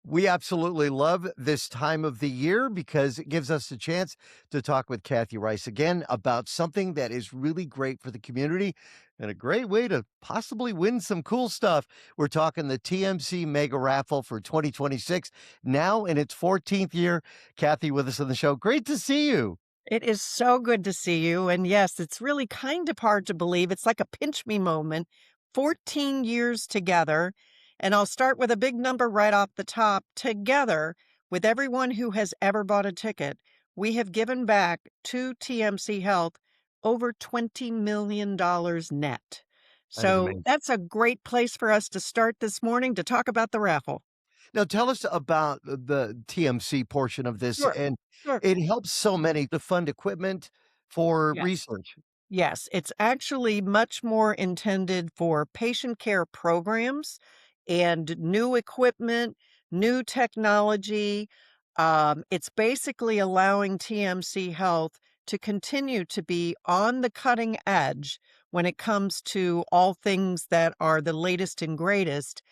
We absolutely love this time of the year because it gives us a chance to talk with Kathy Rice again about something that is really great for the community and a great way to possibly win some cool stuff. We're talking the TMC Mega Raffle for 2026, now in its 14th year. Kathy with us on the show. Great to see you. It is so good to see you. And yes, it's really kind of hard to believe. It's like a pinch me moment. 14 years together. And I'll start with a big number right off the top. Together, with everyone who has ever bought a ticket, we have given back to TMC Health over $20 million net. That is So amazing. that's a great place for us to start this morning to talk about the raffle. Now tell us about the TMC portion of this, Sure. and Sure. it helps so many to fund equipment for Yes. research. Yes, it's actually much more intended for patient care programs and new equipment, new technology. It's basically allowing TMC Health to continue to be on the cutting edge when it comes to all things that are the latest and greatest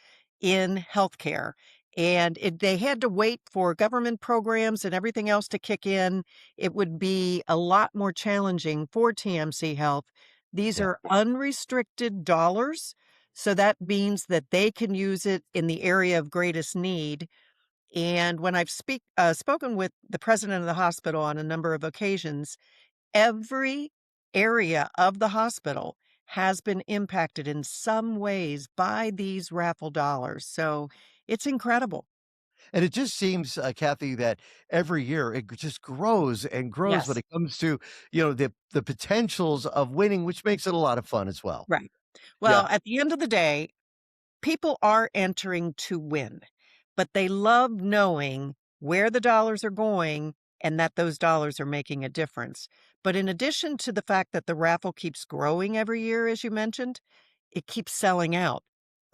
in healthcare. And they had to wait for government programs and everything else to kick in. It would be a lot more challenging for TMC Health. These Yeah. are unrestricted dollars, so that means that they can use it in the area of greatest need. And when I've spoken with the president of the hospital on a number of occasions, every area of the hospital has been impacted in some ways by these raffle dollars. So it's incredible. And it just seems, Kathy, that every year it just grows and grows when Yes. it comes to, the potentials of winning, which makes it a lot of fun as well. Right. Yeah. Well, at the end of the day, people are entering to win, but they love knowing where the dollars are going and that those dollars are making a difference. But in addition to the fact that the raffle keeps growing every year, as you mentioned, it keeps selling out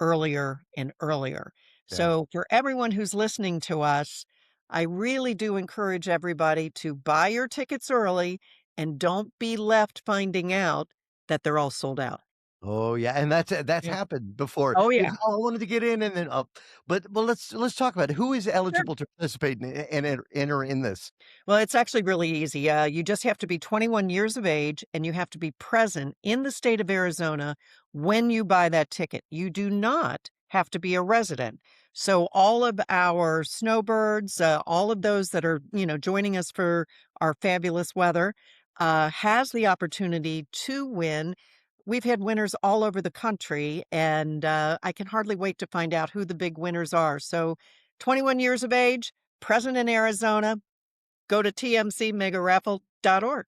earlier and earlier. Yeah. So for everyone who's listening to us, I really do encourage everybody to buy your tickets early and don't be left finding out that they're all sold out. Oh, yeah, and that's Yeah. happened before. Oh, You yeah. go, "Oh, I wanted to get in," and then, oh, well, let's talk about it. Who is Sure. eligible to participate and enter in this? Well, it's actually really easy. You just have to be 21 years of age and you have to be present in the state of Arizona when you buy that ticket. You do not have to be a resident. So all of our snowbirds, all of those that are, joining us for our fabulous weather, has the opportunity to win. We've had winners all over the country, and I can hardly wait to find out who the big winners are. So 21 years of age, present in Arizona, go to tmcmegaraffle.org.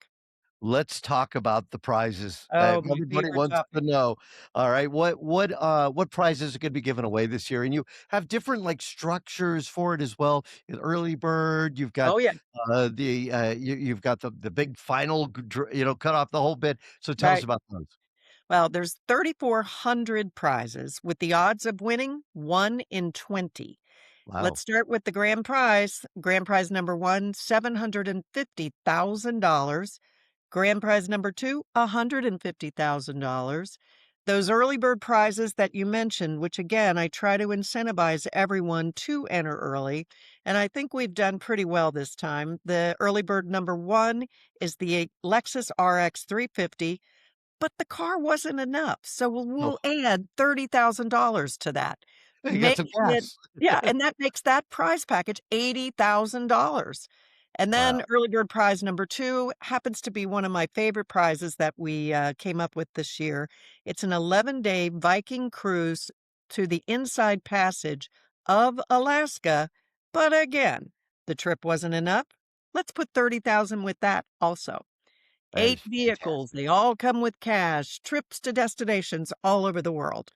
Let's talk about the prizes. Oh, my Everybody favorite wants to topic. know. All right, what prizes are gonna be given away this year? And you have different, like, structures for it as well. Early bird, you've got, Oh, yeah, you've got the big final cut off the whole bit. So tell us right. about those. Well, there's 3,400 prizes with the odds of winning 1 in 20. Let's Wow. start with the grand prize. Grand prize number 1, $750,000. Grand prize number 2, $150,000. Those early bird prizes that you mentioned, which again, I try to incentivize everyone to enter early, and I think we've done pretty well this time. The early bird number 1 is the Lexus RX 350, but the car wasn't enough, so we'll Oh, we'll add $30,000 to that, you got some making it gas. yeah, and that makes that prize package $80,000. And then Wow. early bird prize number 2 happens to be one of my favorite prizes that we, came up with this year. It's an 11-day Viking cruise to the Inside Passage of Alaska, but again, the trip wasn't enough. Let's put 30,000 with that also. That 8 is vehicles, fantastic. they all come with cash, trips to destinations all over the world.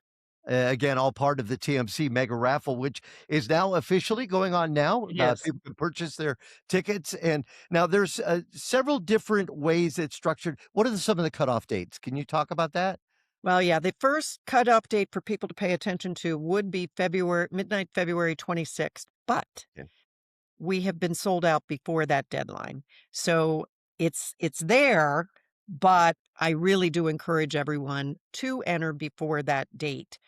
Again, all part of the TMC Mega Raffle, which is now officially going on now. It is. People can purchase their tickets, and now there's several different ways it's structured. What are some of the cutoff dates? Can you talk about that? Well, yeah, the first cutoff date for people to pay attention to would be February 26th, but Yeah. we have been sold out before that deadline. So it's there, but I really do encourage everyone to enter before that date.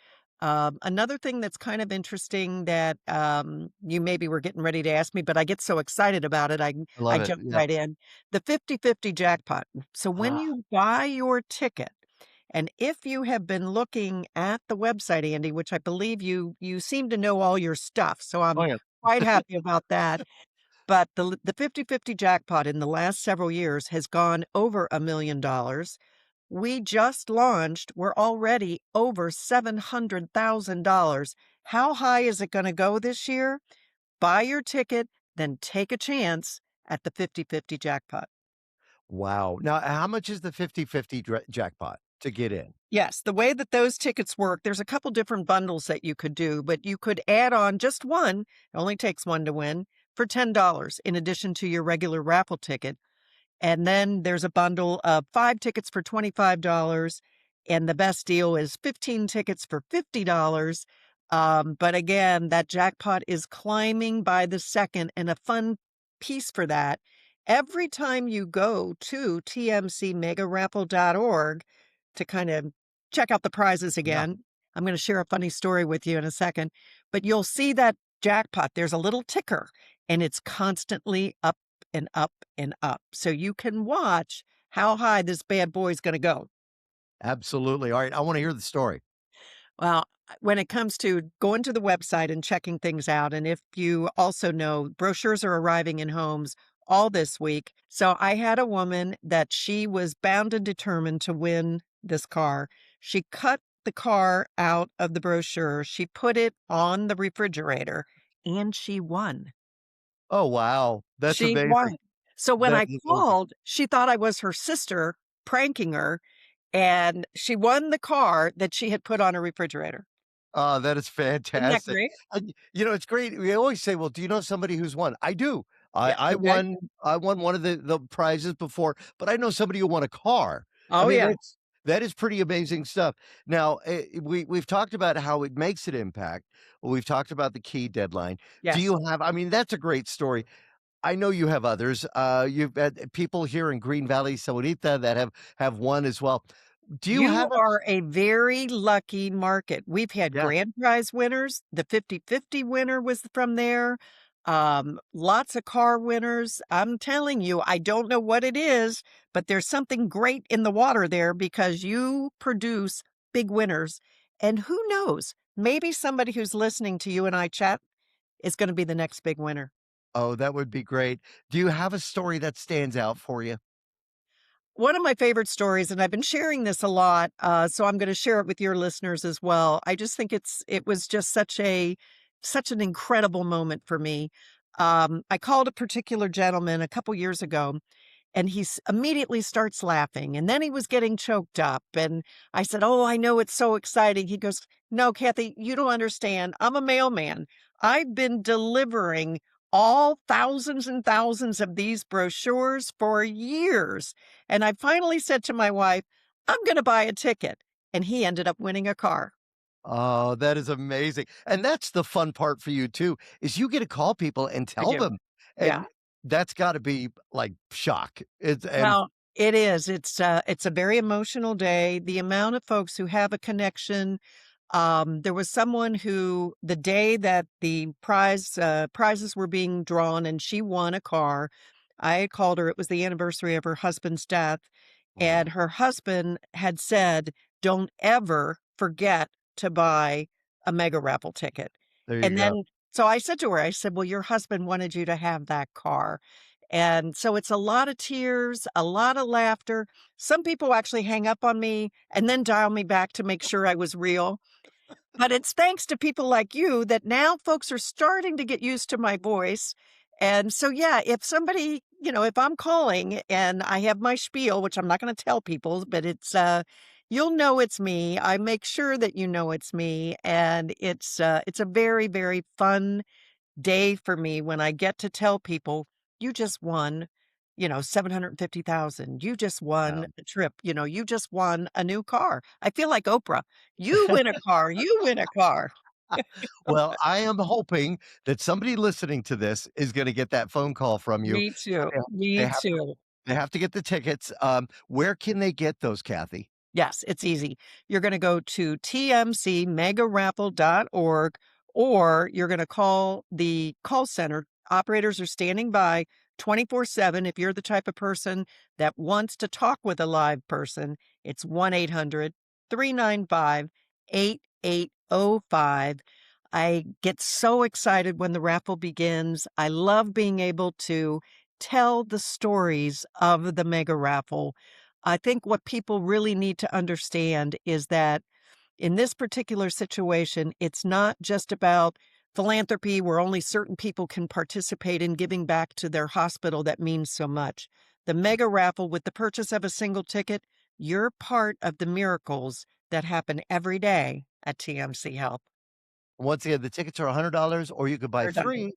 Another thing that's kind of interesting that, you maybe were getting ready to ask me, but I get so excited about it, I I love it. jump Yeah. right in. The 50/50 jackpot. So when Ah, you buy your ticket, and if you have been looking at the website, Andy, which I believe you seem to know all your stuff, so oh, I'm yeah. quite happy about that. But the 50/50 jackpot in the last several years has gone over $1,000,000. We just launched, we're already over $700,000. How high is it gonna go this year? Buy your ticket, then take a chance at the 50/50 jackpot. Wow. Now, how much is the 50/50 jackpot to get in? Yes, the way that those tickets work, there's a couple different bundles that you could do, but you could add on just one, it only takes one to win, for $10 in addition to your regular raffle ticket. And then there's a bundle of 5 tickets for $25, and the best deal is 15 tickets for $50. But again, that jackpot is climbing by the second, and a fun piece for that, every time you go to tmcmegaraffle.org to kind of check out the prizes Yeah. again, I'm gonna share a funny story with you in a second, but you'll see that jackpot, there's a little ticker, and it's constantly up and up and up. So you can watch how high this bad boy is gonna go. Absolutely. All right. I want to hear the story. Well, when it comes to going to the website and checking things out, and if you also know, brochures are arriving in homes all this week. So I had a woman that she was bound and determined to win this car. She cut the car out of the brochure, she put it on the refrigerator, and she won. Oh, wow. That's She amazing. won. So when That I is amazing. called, she thought I was her sister pranking her, and she won the car that she had put on her refrigerator. Oh, that is Isn't that fantastic. great? It's great. We always say, "Well, do you know somebody who's won?" I do. I Yeah, I okay. won I won one of the prizes before, but I know somebody who won a car. I Oh, mean, yeah. that is pretty amazing stuff. Now, we've talked about how it makes an impact. We've talked about the key deadline. Do Yes. you have I mean, that's a great story. I know you have others. You've had people here in Green Valley, Sahuarita that have won as well. Do you You have a are a very lucky market. We've had Yeah. grand prize winners. The 50/50 winner was from there. Lots of car winners. I'm telling you, I don't know what it is, but there's something great in the water there because you produce big winners. And who knows? Maybe somebody who's listening to you and I chat is going to be the next big winner. Oh, that would be great. Do you have a story that stands out for you? One of my favorite stories, and I've been sharing this a lot, so I'm gonna share it with your listeners as well. I just think it was just such an incredible moment for me. I called a particular gentleman a couple years ago, and immediately starts laughing, and then he was getting choked up, and I said, "Oh, I know, it's so exciting." He goes, "No, Kathy, you don't understand. I'm a mailman. I've been delivering all thousands and thousands of these brochures for years, and I finally said to my wife, 'I'm gonna buy a ticket.'" And he ended up winning a car. Oh, that is amazing, and that's the fun part for you too, is you get to call people and I tell do. them, Yeah. and that's gotta be, like, shock. It's and Well, it is. It's a very emotional day. The amount of folks who have a connection. There was someone who the day that the prizes were being drawn and she won a car, I had called her, it was the anniversary of her husband's death, and Wow, her husband had said, "Don't ever forget to buy a Mega Raffle ticket." there you And go. then so I said to her, I said, "Well, your husband wanted you to have that car." And so it's a lot of tears, a lot of laughter. Some people actually hang up on me and then dial me back to make sure I was real. But it's thanks to people like you that now folks are starting to get used to my voice. And so, yeah, if somebody, if I'm calling and I have my spiel, which I'm not going to tell people, but you'll know it's me. I make sure that you know it's me. And it's a very, very fun day for me when I get to tell people, "You just won, 750,000. You just won Wow. a trip. You just won a new car." I feel like Oprah. "You win a car. You win a car." Well, I am hoping that somebody listening to this is gonna get that phone call from you. Me too. They Me have to too. they have to get the tickets. Where can they get those, Kathy? Yes, it's easy. You're gonna go to tmcmegaraffle.org, or you're gonna call the call center. Operators are standing by 24/7 if you're the type of person that wants to talk with a live person. It's 1-800-395-8805. I get so excited when the raffle begins. I love being able to tell the stories of the mega raffle. I think what people really need to understand is that in this particular situation, it's not just about philanthropy where only certain people can participate in giving back to their hospital that means so much. The mega raffle, with the purchase of a single ticket, you're part of the miracles that happen every day at TMC Health. Once again, the tickets are $100 or you could buy They're done. 3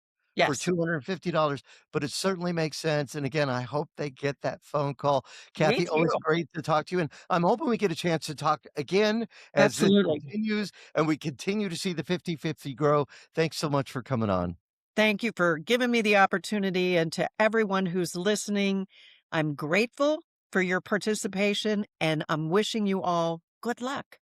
for Yes, $250, but it certainly makes sense, and again, I hope they get that phone call. me Kathy, always too. great to talk to you, and I'm hoping we get a chance to talk again as this Absolutely. continues and we continue to see the 50/50 grow. Thanks so much for coming on. Thank you for giving me the opportunity, and to everyone who's listening, I'm grateful for your participation, and I'm wishing you all good luck.